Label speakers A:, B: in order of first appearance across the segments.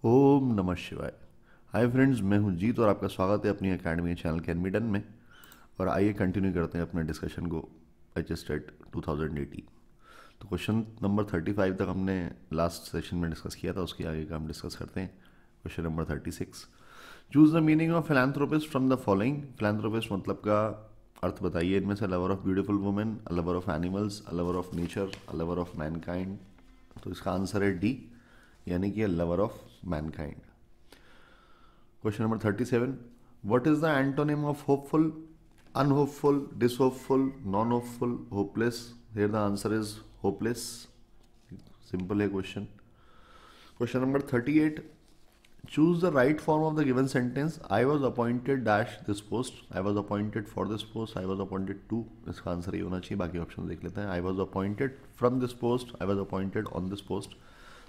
A: ओम नमः शिवाय। Hi friends, मैं हूं जीत और आपका स्वागत है अपनी एकेडमी चैनल कैडमिडन में। और आइए कंटिन्यू करते हैं अपने डिस्कशन को एच एस टेट 2018। तो क्वेश्चन नंबर 35 तक हमने लास्ट सेशन में डिस्कस किया था, उसके आगे का हम डिस्कस करते हैं। Question number 36, choose the meaning of philanthropist from the following. Philanthropist मतलब का अर्थ बताइए इनमें से। Lover of beautiful women, a lover of animals, a lover of nature, a lover of Mankind. तो इसका आंसर है डी, यानी कि lover of Mankind. Question number 37. What is the antonym of hopeful? Unhopeful, dishopeful, non-hopeful, hopeless. Here the answer is hopeless. Simple है question. Question number 38. Choose the right form of the given sentence. I was appointed dash this post. I was appointed for this post. I was appointed to. इसका answer ये होना चाहिए, बाकी option देख लेते हैं. I was appointed from this post. I was appointed on this post.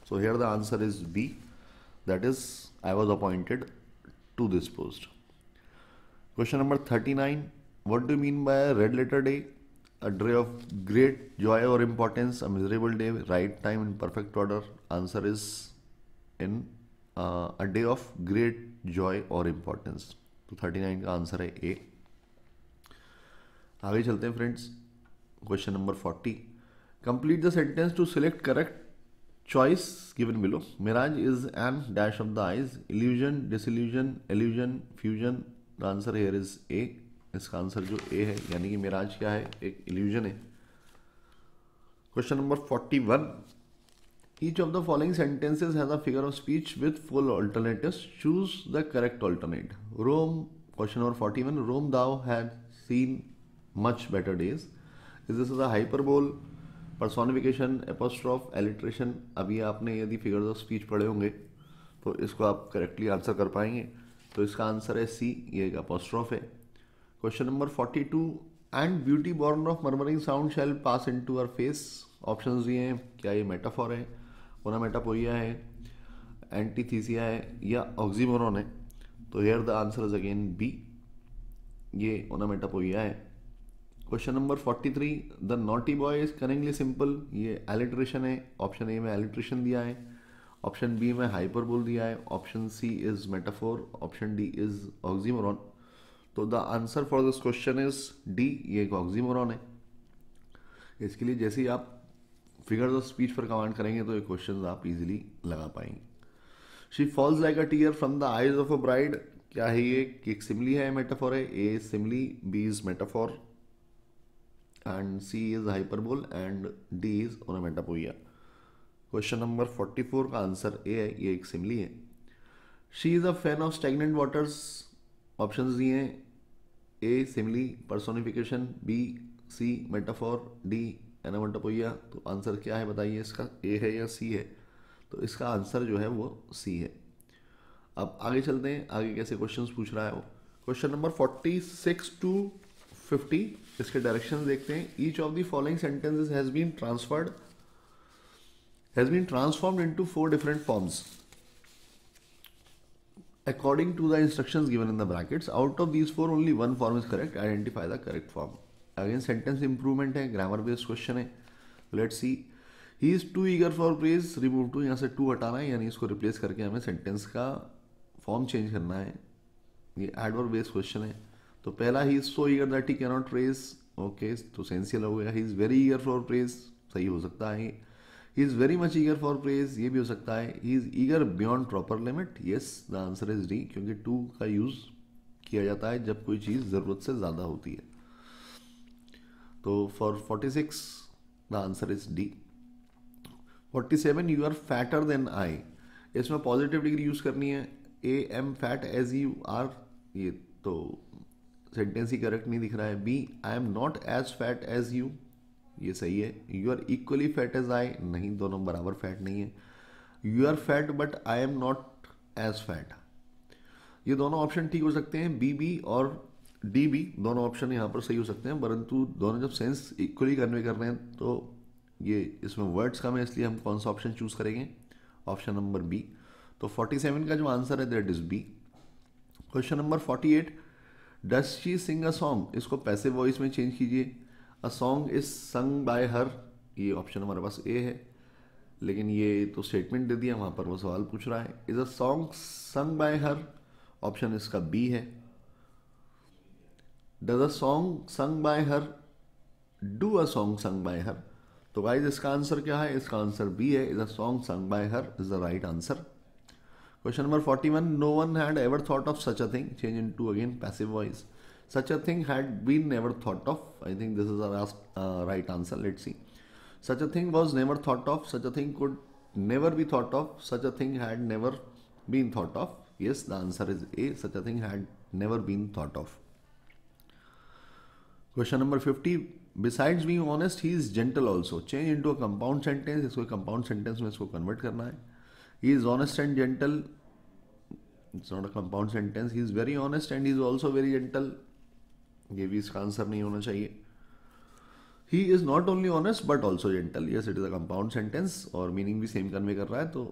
A: So here the answer is B. That is, I was appointed to this post. Question number 39. What do you mean by a red letter day? A day of great joy or importance, a miserable day, right time in perfect order. Answer is in a day of great joy or importance. तो 39 का answer है ए। आगे चलते हैं friends. Question number 40. Complete the sentence to select correct choice given below. Mirage is an dash of the eyes, illusion, disillusion, illusion, fusion. The answer here is A. इसका answer जो A है, यानी कि मिराज क्या है, एक illusion है। Question number 41. Each of the following sentences has a figure of speech with full alternatives. Choose the correct alternate. Rome, question number 41. Rome thou had seen much better days. Is this a hyperbole, personification, apostrophe, alliteration? अभी आपने यदि figures of speech पढ़े होंगे तो इसको आप correctly answer कर पाएंगे। तो इसका आंसर है सी, ये एक एपोस्ट्रॉफ है। Question number 42. And beauty born of murmuring sound shall pass into our face. Options दिए हैं, क्या ये मेटाफोर है, ओनामेटापोइया है, एंटीथीसिया है, या ऑक्सीमोरॉन है? तो here the answer is again B, ये ओनामेटापोइया है। Question number 43. The naughty boy is cunningly simple, ये एलिट्रेशन है। ऑप्शन ए में एलिट्रेशन दिया है, ऑप्शन बी में हाइपरबोल दिया है, option C is metaphor, option D is oxymoron. तो the answer for this question is D, ये एक ऑक्सीमोरॉन है। इसके लिए जैसे ही आप फिगर्स ऑफ स्पीच पर कमांड करेंगे तो ये क्वेश्चन आप इजीली लगा पाएंगे। She falls like a tear from the eyes of a bride, क्या है ये, एक सिमली है, मेटाफोर है? A simile, B is metaphor, and C is hyperbole and D is onomatopoeia. Question number 44 का आंसर ए है, ये एक सिमली है। She is a fan of stagnant waters. Options दिए हैं, A simile, personification, B C metaphor, D onomatopoeia. तो answer क्या है बताइए, इसका ए है या सी है? तो इसका आंसर जो है वो सी है। अब आगे चलते हैं, आगे कैसे क्वेश्चंस पूछ रहा है वो। क्वेश्चन नंबर 46 to 50, इसके डायरेक्शन देखते हैं। Each of the following sentences has been transformed into 4 different forms according to the instructions given in the brackets. Out of these 4 only one form is correct. Identify the correct form. Again sentence improvement है, grammar based question है। Let's see. He is too eager for praise. Remove to, यहाँ से to हटाना है, यानी इसको replace करके हमें सेंटेंस का फॉर्म चेंज करना है। ये एडवर्ब बेस्ड क्वेश्चन है। तो पहला, he is so eager that he cannot praise, okay, तो सेंसियल हो गया। He is very eager for praise, सही हो सकता है। He is very much eager for praise, ये भी हो सकता है। He is eager beyond proper limit, yes the answer is D, क्योंकि टू का यूज किया जाता है जब कोई चीज जरूरत से ज्यादा होती है। तो for 46 the answer is D. 47. You are fatter than I, इसमें पॉजिटिव डिग्री यूज करनी है। A am fat as you are, ये तो सेंटेंस ही करेक्ट नहीं दिख रहा है। B I am not as fat as you, ये सही है। You are equally fat as I, नहीं, दोनों बराबर फैट नहीं है। You are fat but I am not as fat, ये दोनों ऑप्शन ठीक हो सकते हैं। बी बी और डी बी दोनों ऑप्शन यहाँ पर सही हो सकते हैं, परंतु दोनों जब सेंस इक्वली कन्वे कर रहे हैं तो ये इसमें वर्ड्स कम है, इसलिए हम कौन सा ऑप्शन चूज करेंगे, ऑप्शन नंबर बी। तो 47 का जो आंसर है that is B. Question number 48. Does she sing a song, इसको पैसिव वॉइस में चेंज कीजिए। A song is sung by her, ये ऑप्शन हमारे पास ए है। लेकिन ये तो स्टेटमेंट दे दिया, वहाँ पर वो सवाल पूछ रहा है। इज अ सॉन्ग संग बाय हर, ऑप्शन इसका बी है। डज अ सॉन्ग संग by her, do a song संग बाय हर। तो गाइज इसका आंसर क्या है? इसका आंसर बी है, इज अ सॉन्ग संग by her is the right answer. Question number 41. No one had ever thought of such a thing. Change into again passive voice. Such a thing had been never thought of. I think this is a right answer. Let's see. Such a thing was never thought of. Such a thing could never be thought of. Such a thing had never been thought of. Yes, the answer is A. Such a thing had never been thought of. Question number 50. Besides being honest, he is gentle also. Change into a compound sentence. इसको compound sentence में इसको convert करना है. He is honest and gentle. It's not a compound sentence. He is very honest and he is also very gentle. ये भी इसका answer नहीं होना चाहिए. He is not only honest but also gentle. Yes, it is a compound sentence और meaning भी same convey कर रहा है, तो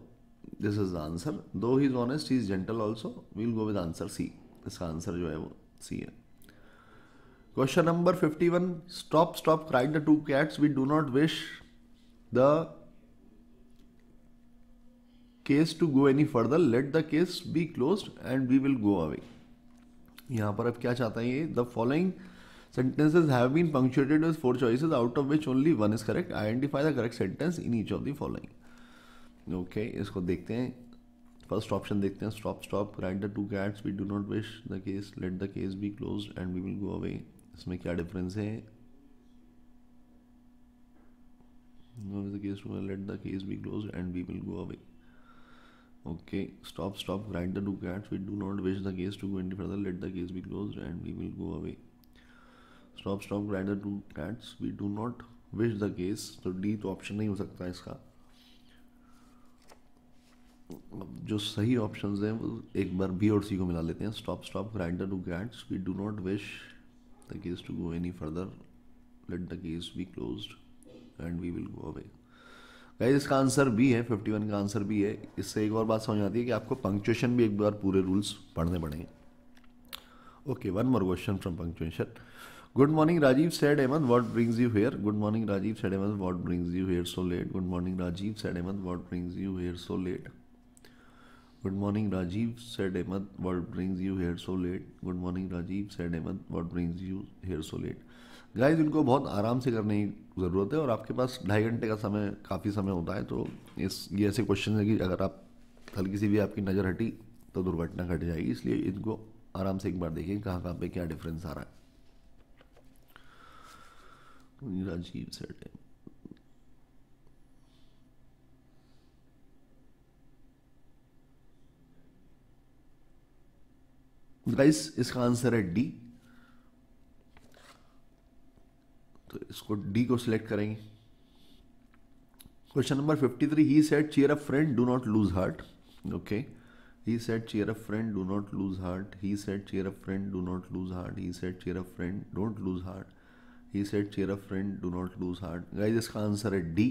A: this is the answer. Though he is honest, he is gentle also. We'll go with answer C. इसका answer जो है वो C है. Question number 51. Stop, stop, cried the two cats. We do not wish the case to go any further. Let the case be closed and we will go away. यहाँ पर अब क्या चाहता है ये? The following sentences have been punctuated with 4 choices out of which only one is correct. Identify the correct sentence in each of the following. Okay, इसको देखते हैं. फर्स्ट ऑप्शन देखते हैं. Stop, stop, cried the two cats. We do not wish the case. Let the case be closed and we will go away. इसमें क्या difference है? The case to let the case be closed and we will go away. Okay, stop, stop, cried the two cats. We do not wish the case to go any further. Let the case be closed and we will go away. Stop, stop, cried the two cats. We do not wish the case. तो D तो option नहीं हो सकता है इसका. जो सही options हैं वो एक बार B और C को मिला लेते हैं. Stop, stop, cried the two cats. We do not wish the case to go any further. Let the case be closed and we will go away. Guys इसका आंसर बी है. 51 का answer B है. इससे एक और बात समझ आती है कि आपको पंक्चुएशन भी एक बार पूरे रूल्स पढ़ने पड़ेंगे. Okay, one more question from punctuation. Good morning Rajiv said Ahmad, what brings you here. Good morning Rajiv said Ahmad, what brings you here so late. Good morning Rajiv said Ahmad, what brings you here so late. Good morning Rajiv said Ahmad, what brings you here so late. Good morning Rajiv said Ahmad, what brings you here so late. Guys इनको बहुत आराम से करने की ज़रूरत है और आपके पास 2.5 घंटे का समय, काफ़ी समय होता है. तो ये ऐसे क्वेश्चन है कि अगर आप हल्की सी भी आपकी नज़र हटी तो दुर्घटना घट जाएगी. इसलिए इनको आराम से एक बार देखिए कहाँ कहाँ पे क्या डिफरेंस आ रहा है. राजीव सेड गाइस इसका आंसर है डी. तो इसको डी को सिलेक्ट करेंगे. Question number 53. He said cheer up friend, do not lose heart. Okay, he said cheer up friend, do not lose heart. He said cheer up friend, do not lose heart. He said cheer up friend, don't lose heart. He said cheer up friend, do not lose heart. Guys इसका answer है D.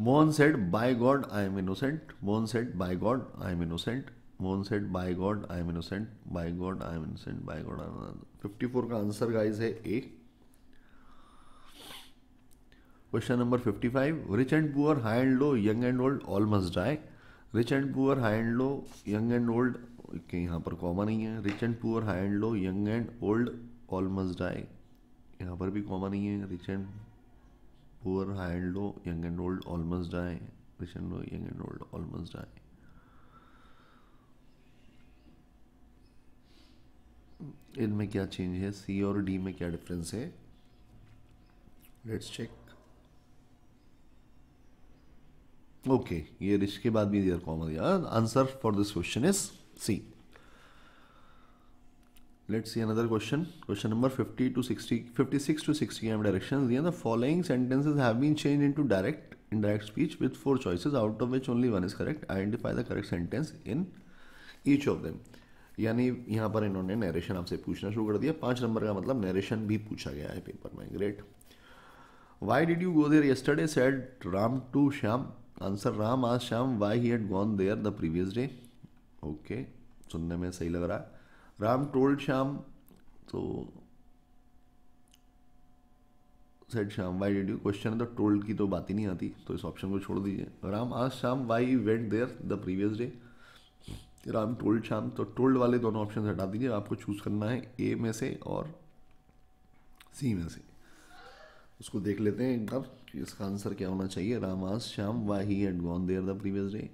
A: Mohan said by God I am innocent. Mohan said by God I am innocent. Mohan said by God I am innocent. By God I am innocent. By God I am. 54 का answer guys है ए. Question number 55. Rich and poor, high and low, young and old, all must die. Rich and poor, high and low, young and old. Okay, यहाँ पर comma नहीं है. Rich and poor, high and low, young and old, all must die. यहाँ पर भी comma नहीं है. Rich and poor, high and low, young and old, all must die. Rich and low, young and old, all must die. इनमें क्या change है? सी और D में क्या डिफरेंस है? Let's check. ओके, ये रिच के बाद भी इधर कॉमा दिया. Answer for this question is C. Let's see another question. Question number 50 to 60, 56 to 60 एम डायरेक्शंस दिए. The following sentences have been change into direct indirect speech with 4 choices out of which only one is correct. Identify the correct sentence in each of them. यानी यहाँ पर इन्होंने narration आपसे पूछना शुरू कर दिया. 5 नंबर का मतलब नरेशन भी पूछा गया है पेपर में. Great. Why did you go there yesterday said Ram to Shyam. Answer Ram आज Shyam why he had gone there the previous day. Okay, सुनने में सही लग रहा है. राम टोल्ड श्याम, तो said Shyam Y did you, question है तो टोल्ड की तो बात ही नहीं आती, तो इस ऑप्शन को छोड़ दीजिए. Ram asked Shyam why he went there the previous day. Ram told Shyam, तो टोल्ड वाले दोनों ऑप्शन हटा दीजिए. आपको चूज करना है ए में से और सी में से. उसको देख लेते हैं एक बार कि इसका आंसर क्या होना चाहिए. Ram asked Shyam why he had gone there the previous day.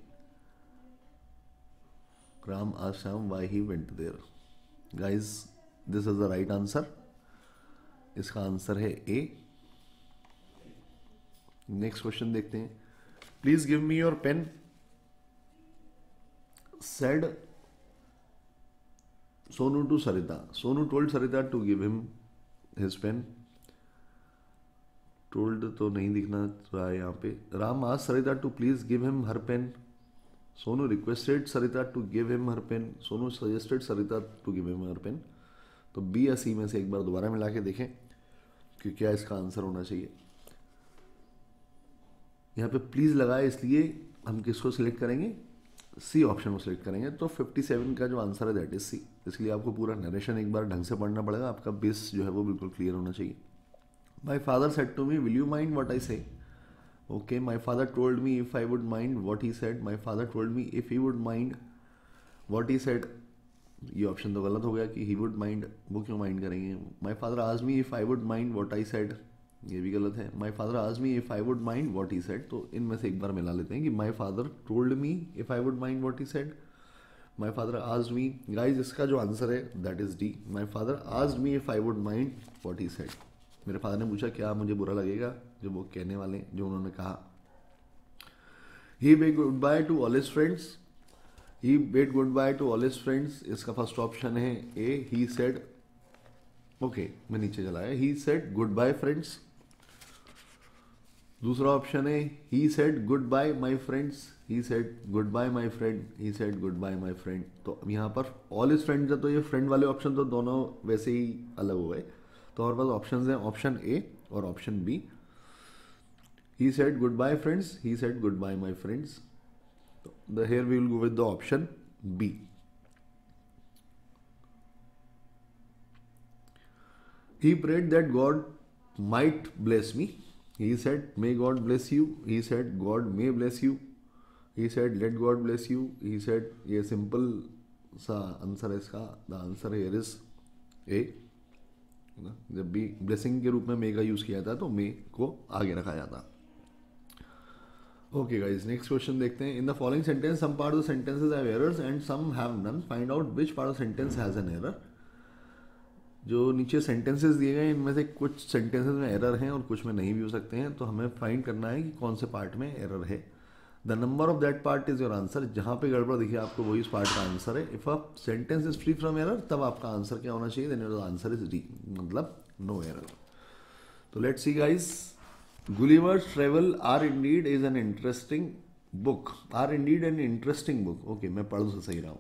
A: Ram asked Shyam why he went there. Guys this is the right answer. इसका आंसर है ए. नेक्स्ट क्वेश्चन देखते हैं. Please give me your pen. Said Sonu to Sarita. Sonu told Sarita to give him his pen. Told तो नहीं दिखना रहा है यहाँ पे. Ram asked Sarita to please give him her pen. Sonu requested Sarita to give him her pen. Sonu suggested Sarita to give him her pen. तो B या C में से एक बार दोबारा मिला के देखें कि क्या इसका आंसर होना चाहिए. यहाँ पे प्लीज लगा है इसलिए हम किसको सिलेक्ट करेंगे, सी ऑप्शन को सिलेक्ट करेंगे. तो 57 का जो आंसर है दैट इज सी. इसलिए आपको पूरा नरेशन एक बार ढंग से पढ़ना पड़ेगा. आपका बेस जो है वो बिल्कुल क्लियर होना चाहिए. My father said to me will you mind what I say. Okay, my father told me if I would mind what he said. My father told me if he would mind what he said. ये option तो गलत हो गया कि ही would mind, वो क्यों mind करेंगे. My father asked me if I would mind what I said, ये भी गलत है. My father asked me if I would mind what he said. तो इनमें से एक बार मिला लेते हैं कि माई father told me if I would mind what he said. My father asked me. Guys इसका जो आंसर है that is D. My father asked me if I would mind what he said. मेरे फादर ने पूछा क्या मुझे बुरा लगेगा जो वो कहने वाले जो उन्होंने कहा. He bid good bye to all his friends. He bid good bye to all his friends. इसका फर्स्ट ऑप्शन है ए. ही सेड, ओके मैं नीचे चला है. He said good bye friends. दूसरा ऑप्शन है he said good bye my friends. He said good bye my friend. He said good bye my friend. तो यहाँ पर ऑल हिज फ्रेंड्स है तो ये फ्रेंड वाले ऑप्शन तो दोनों वैसे ही अलग हो गए. तो हमारे पास ऑप्शन हैं ऑप्शन ए और option B. He said good bye friends. He said good bye my friends. The here we will go with the option B. He prayed that God might bless me. He said, may God bless you. He said, God may bless you. He said, let God bless you. He said, ये simple सा answer है इसका. The answer here is A. जब भी blessing के रूप में may का यूज किया जाता है तो may को आगे रखा जाता है. ओके गाइज नेक्स्ट क्वेश्चन देखते हैं. In the following sentence some part of sentences have errors and some have none. Find out which part of sentence has an error. जो नीचे सेंटेंसेस दिए गए हैं इनमें से कुछ सेंटेंसेस में एरर हैं और कुछ में नहीं भी हो सकते हैं. तो हमें फाइंड करना है कि कौन से पार्ट में एरर है. The number of that part is your answer. जहाँ पे गड़बड़ दिखे आपको वही उस पार्ट का आंसर है. If a sentence is free from error तब आपका आंसर क्या होना चाहिए. Then your answer is D, मतलब नो एरर. तो let's see guys. Gulliver's Travel are indeed is an interesting book. Are indeed an interesting book. Okay मैं पढ़ तो सही रहा हूँ.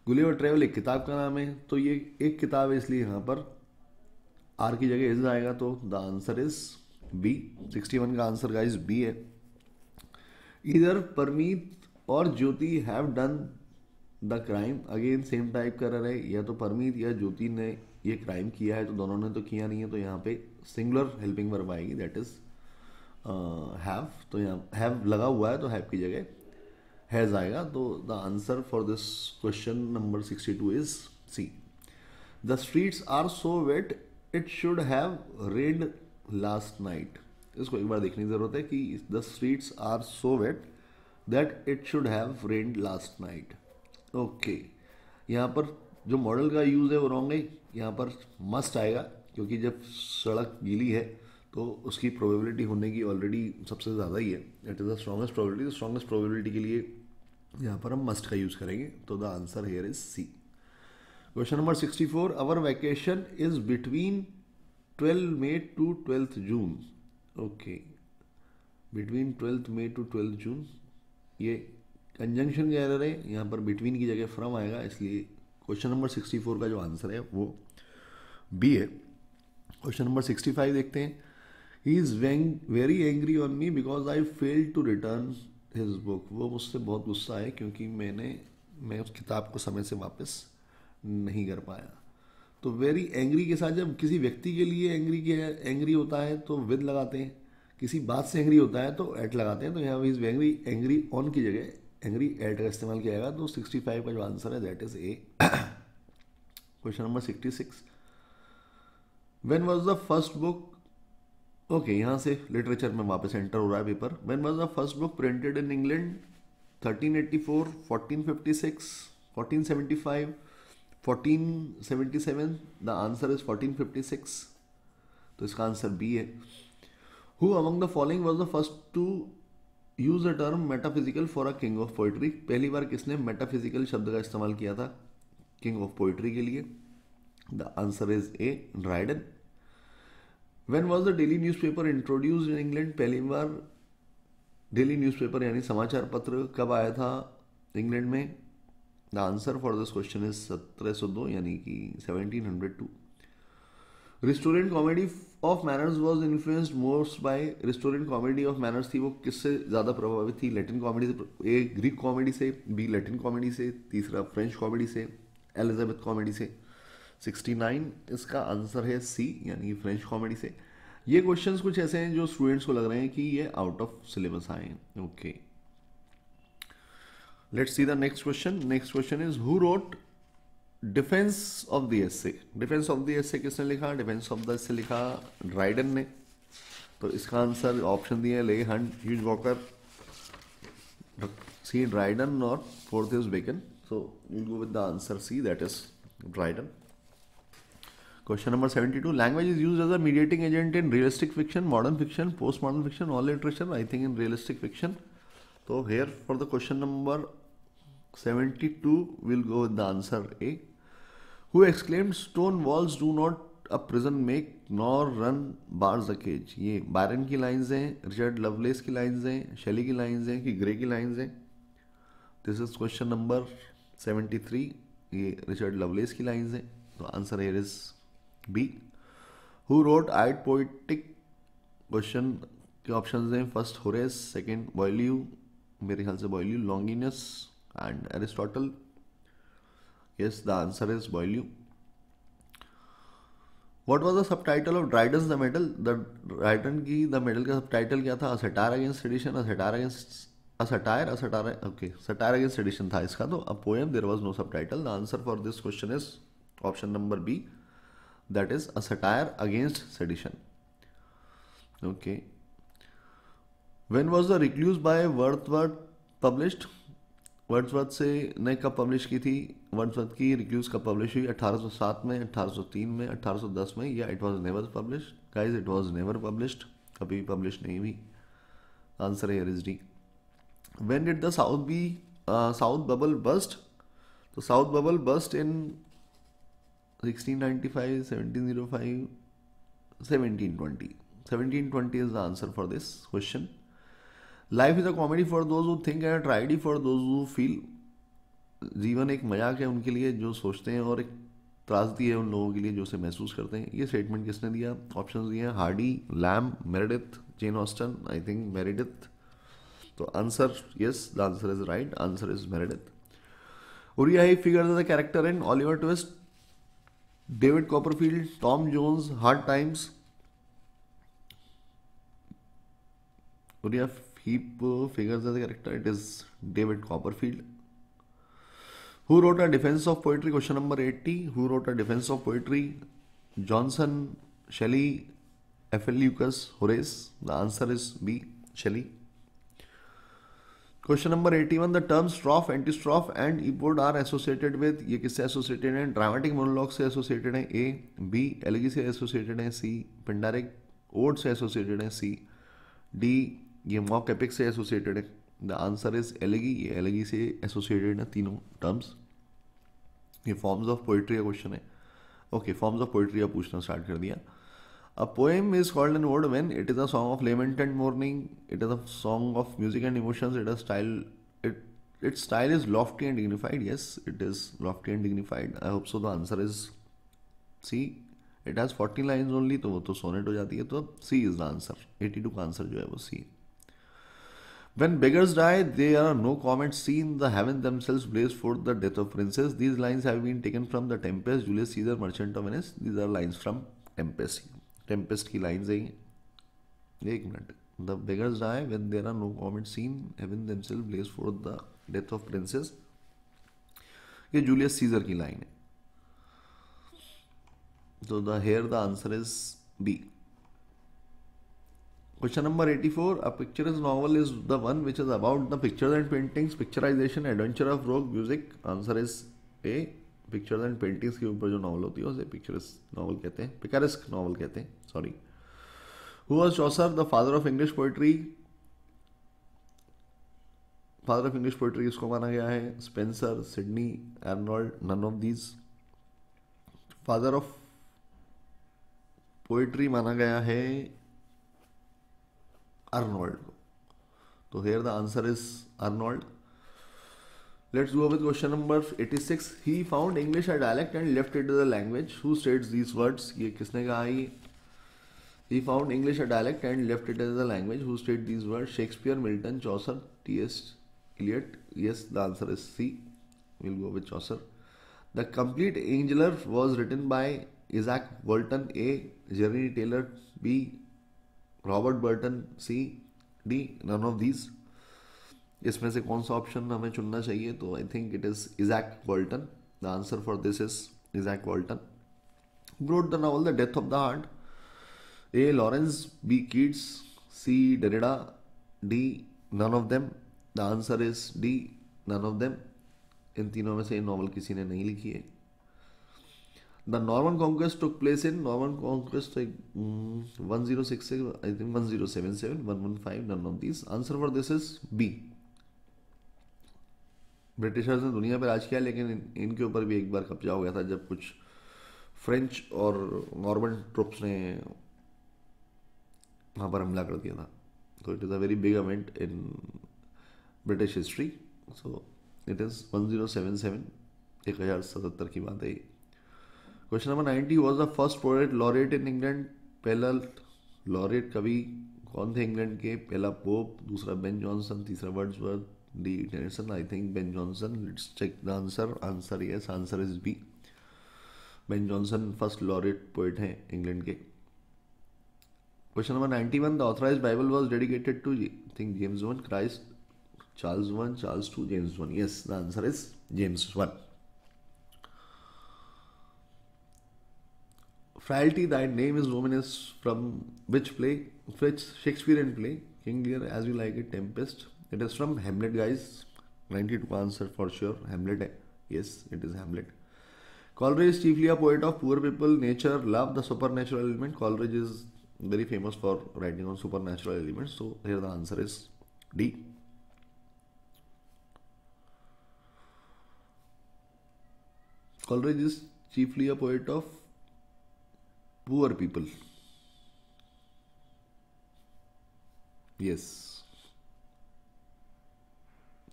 A: गुलिवर ट्रेवल एक किताब का नाम है तो ये एक किताब है इसलिए यहाँ पर आर की जगह इज आएगा. तो द आंसर इज बी. 61 का आंसर गाइस बी है. इधर परमीत और Jyoti have done the crime. Again same type का एरर है. या तो परमीत या ज्योति ने ये क्राइम किया है तो दोनों ने तो किया नहीं है. तो यहाँ पे सिंगुलर हेल्पिंग वर्ब आएगी दैट इज हैव. तो यहाँ हैव लगा हुआ है तो हैव की जगह हैज आएगा. तो the answer for this question number 62 is C. The streets are so wet it should have rained last night. इसको एक बार देखने की जरूरत है कि the streets are so wet that it should have rained last night. Okay यहाँ पर जो मॉडल का यूज है वो रॉन्ग है. यहाँ पर मस्ट आएगा क्योंकि जब सड़क गीली है तो उसकी प्रोबेबिलिटी होने की ऑलरेडी सबसे ज़्यादा ही है. That is the strongest probability. Strongest probability के लिए यहाँ पर हम मस्ट का यूज़ करेंगे. तो the answer here is C. Question number 64. Our vacation is between 12 May to 12 June. Okay between 12 May to 12 June. ये कंजंक्शन का एरर है. यहाँ पर बिटवीन की जगह फ्रॉम आएगा. इसलिए क्वेश्चन नंबर 64 का जो आंसर है वो बी है. क्वेश्चन नंबर 65 देखते हैं. He is very angry on me because I failed to return his book. वो मुझसे बहुत गुस्सा है क्योंकि मैं उस किताब को समय से वापस नहीं कर पाया. तो वेरी एंग्री के साथ जब किसी व्यक्ति के लिए एंग्री होता है तो विद लगाते हैं, किसी बात से एंग्री होता है तो एट लगाते हैं। तो यहाँ इज एंग्री, एंग्री ऑन की जगह एंग्री एट का इस्तेमाल किया जाएगा। तो 65 का जो आंसर है that is A. Question number 66, when was the first book, okay यहाँ से लिटरेचर में वापस एंटर हो रहा है paper. When was the first book printed in England? 1384, 1456, 1475, 1477? The answer is 1456, तो इसका आंसर बी है। Who among the following was the first to use the term metaphysical for a king of poetry? पहली बार किसने metaphysical शब्द का इस्तेमाल किया था किंग ऑफ पोइट्री के लिए? The answer is a, Dryden. When was the daily newspaper introduced in England? पहली बार डेली न्यूज़पेपर यानी समाचार पत्र कब आया था इंग्लैंड में? The answer for this question is 1702 यानी कि 1702। Restoration comedy of manners was influenced most by, restoration comedy of manners थी वो किससे ज़्यादा प्रभावित थी? लैटिन कॉमेडी से, ए ग्रीक कॉमेडी से, बी लैटिन कॉमेडी से, तीसरा फ्रेंच कॉमेडी से, एलिजाबेथ कॉमेडी से। 69 इसका आंसर है सी यानी फ्रेंच कॉमेडी से। ये क्वेश्चंस कुछ ऐसे हैं जो स्टूडेंट्स को लग रहे हैं कि ये आउट ऑफ सिलेबस आए हैं। Okay, let's see the next question. Next question is who wrote defence of the essay? Defence of the essay किसने लिखा? डिफेंस ऑफ द एसे लिखा ड्राइडन ने। तो इसका आंसर ऑप्शन दिया Leigh Hunt, Hughes Walker, C Dryden और fourth is Bacon. So you go with the answer C that is Dryden. Question number 72. Language is used as a mediating agent in realistic fiction, modern fiction, postmodern fiction, all literature. I think in realistic fiction. So here for the question number 72, we'll go with the answer A. Who exclaimed, "Stone walls do not a prison make, nor run bars a cage"? ये Byron की lines हैं, Richard Lovelace की lines हैं, शेली की lines हैं कि grey की lines हैं? This is question number 73। ये रिचर्ड लवलेस की लाइन्स हैं। तो answer here is B. Who wrote aid poetic? Question के ऑप्शन हैं, फर्स्ट होरेस, सेकेंड बॉयल्यू, मेरे ख्याल से Boileau, Longinus and Aristotle. Yes, the answer is Boileau. What was the subtitle of Dryden's the medal? The Dryden की the medal का subtitle क्या था? Satire against sedition, satire against sedition था इसका। तो अ poem, there was no subtitle. The answer for this question is option number B, that is a satire against sedition. Okay, when was the Recluse by Wordsworth published? Wordsworth से ने कब publish की थी? Wordsworth की recluse कब publish हुई? 1807 में, 1803 में, 1810 में, या it was never published? Guys, it was never published, कभी पब्लिश नहीं हुई। Answer here is D. When did the south bubble burst? तो south bubble burst in 1695, 1705, 1720. 1720 is the answer for this question. Life is a comedy for those who think and a tragedy for those who feel. जीवन एक मजाक है उनके लिए जो सोचते हैं और एक त्रासदी है उन लोगों के लिए जो उसे महसूस करते हैं। ये स्टेटमेंट किसने दिया? ऑप्शन दिए हैं Hardy, Lamb, Meredith, Jane Austen. I think Meredith. तो answer yes, the answer is right, answer is Meredith. Uriah Heep figures the character in Oliver Twist? David Copperfield, Tom Jones, Hard Times? Uriah Heep figures as a character. It is David Copperfield. Who wrote a defense of poetry? Question number 80. Who wrote a defense of poetry? Johnson, Shelley, F.L. Lucas, Horace. The answer is B, Shelley. Question number 81. The term strophe, antistrophe and epode are associated with? ये किससे associated है? Dramatic monologue से associated है, ए। B एलेगी से associated है, सी। पिंडारिक odd से associated है, सी। D ये मॉक एपिक से एसोसिएटेड है। द आंसर इज एलेगी, ये एलेगी से एसोसिएटेड है तीनों टर्म्स। ये फॉर्म्स ऑफ पोइट्री का क्वेश्चन है। ओके, फॉर्म्स ऑफ पोइट्री का पूछना स्टार्ट कर दिया। A poem is called an ode when it is a song of lament and mourning. It is a song of music and emotions. It is style. Its style is lofty and dignified. Yes, it is lofty and dignified. I hope so. The answer is C. It has 40 lines only, तो वो तो sonnet हो जाती है। तो C is the answer. 82 का answer जो है वो C। When beggars die, there are no comets seen. The heaven themselves blaze forth the death of princes. These lines have been taken from the Tempest, Julius Caesar, Merchant of Venice. These are lines from Tempest. Tempest की lines है ये. एक minute. The beggars die when there are no comets seen. Heaven themselves blaze forth the death of princes. ये Julius Caesar की line है. So here the answer is B. Question number 84. A picturesque novel is the one which is about the pictures and paintings, picturization, adventure of rock music. Answer is A. Pictures and paintings के ऊपर जो novel होती है उसे picturesque novel कहते हैं, picaresque novel कहते हैं. Sorry. Who was Chaucer, the father of English poetry? Father of English poetry किसको माना गया है? Spenser, Sidney, Arnold, none of these. Father of poetry माना गया है Arnold को. तो here the answer is Arnold. Let's go with question number 86. He found English a dialect and left it as a language. Who states these words? ये किसने कहा ये? He found English a dialect and left it as a language. Who stated these words? Shakespeare, Milton, Chaucer, T.S. Eliot. Yes, the answer is C. We'll go with Chaucer. The Complete Angeler was written by Isaac Walton. A. Jeremy Taylor. B. Robert Burton. C. D. None of these. इसमें से कौन सा option हमें चुनना चाहिए? तो I think it is Isaac वॉल्टन. The answer for this is Isaac वॉल्टन. wrote the novel The Death of the Heart? A. Lawrence. B. Keats. C. Derrida. D. None of them. The answer is D. None of them. इन तीनों में से ये novel किसी ने नहीं लिखी है. The Norman Conquest took place in Norman Conquest 1066, I think 1077, 115, none of these. Answer for this is B. Britishers ने दुनिया पर राज किया, लेकिन इनके ऊपर भी एक बार कब्जा हो गया था जब कुछ फ्रेंच और नॉर्मन ट्रुप्स ने वहाँ पर हमला कर दिया था. तो it is a very big event in British history. So it is 1077, 1077 की बात है. Question number 90. Was the first poet laureate in England? पहला लॉरेट कवि कौन थे इंग्लैंड के? पहला पोप, दूसरा बेन जॉनसन, तीसरा Wordsworth, D Tennyson. I think Ben Jonson. Let's check the answer. Answer yes, answer is B. Ben Jonson first laureate poet हैं England के. Question number 91. The authorised Bible was dedicated to think James one, Christ, Charles one, Charles two, James one. Yes, the answer is James one. Frailty, thy name is luminous, from which play? Which Shakespearean play? King Lear, As You Like It, Tempest. It is from Hamlet, guys. 92 answer for sure. Hamlet. Yes, it is Hamlet. Coleridge is chiefly a poet of poor people, nature, love, the supernatural element. Coleridge is very famous for writing on supernatural elements. So here the answer is D. Coleridge is chiefly a poet of poor people. Yes.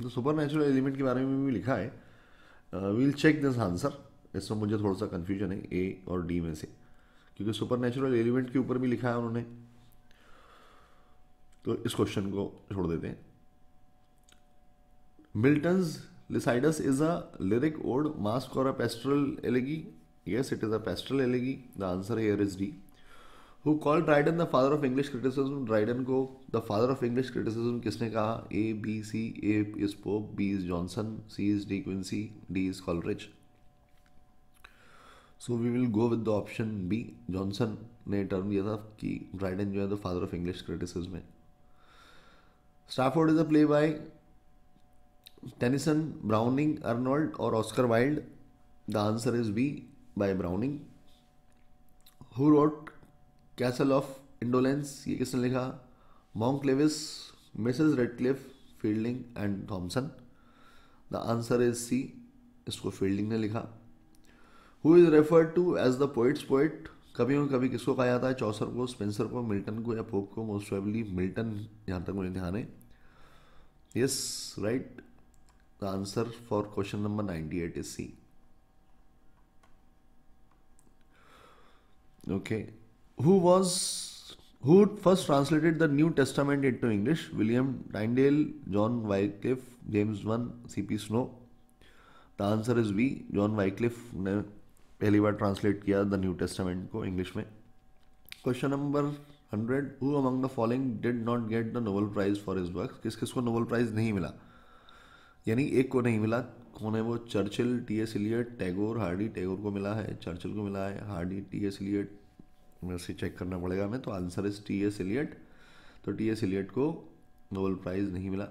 A: तो supernatural element के बारे में भी लिखा है. We'll check this answer. इसमें मुझे थोड़ा सा कंफ्यूजन है ए और डी में से, क्योंकि सुपर नेचुरल एलिमेंट के ऊपर भी लिखा है उन्होंने. तो इस क्वेश्चन को छोड़ देते हैं. Milton's Lycidas is a lyric ode, masque और a पेस्टरल एलेगी? Yes, it is a pastoral elegy. The answer here is D. Who called Dryden the father of English criticism? Dryden को the father of English criticism किसने कहा? A, B, C. A is Pope, B is Johnson, C is De Quincey, D is Coleridge. So we will go with the option B. Johnson ने term दिया था कि Dryden जो है the father of English criticism है. Stafford is a play by Tennyson, Browning, Arnold or Oscar Wilde. The answer is B. by Browning. Who wrote Castle of Indolence? ये किसने लिखा? Monklevis, Mrs. Radcliffe, Fielding and Thompson. The answer is C. इसको fielding ने लिखा. Who is referred to as the poet's poet? कभी और कभी किसको कहा जाता है? चौसर को, स्पेंसर को, मिल्टन को या पोप को? मोस्ट प्रोबेबली मिल्टन, जहाँ तक मुझे ध्यान है. Yes, right. The answer for question number 98 is C. Okay. Who who first translated the New Testament into English? William Tyndale, John Wycliffe, James one, CP Snow. The answer is B, John Wycliffe ने पहली बार translate किया the New Testament को English में। Question number 100, who among the following did not get the Nobel prize for his work? किस किस को Nobel prize नहीं मिला? यानी एक को नहीं मिला, कौन है वो? Churchill, T S Eliot, Tagore, Hardy. Tagore को मिला है, चर्चिल को मिला है, हार्डी, टी एस इलियट में से चेक करना पड़ेगा हमें। तो answer is T S Eliot. तो टी एस इलियट को नोबेल प्राइज़ नहीं मिला।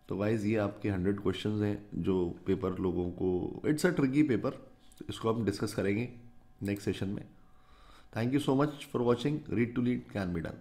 A: तो वाइज ये आपके 100 क्वेश्चंस हैं जो पेपर लोगों को, इट्स अ ट्रिकी पेपर, इसको हम डिस्कस करेंगे नेक्स्ट सेशन में। Thank you so much for watching. Read to lead can be done.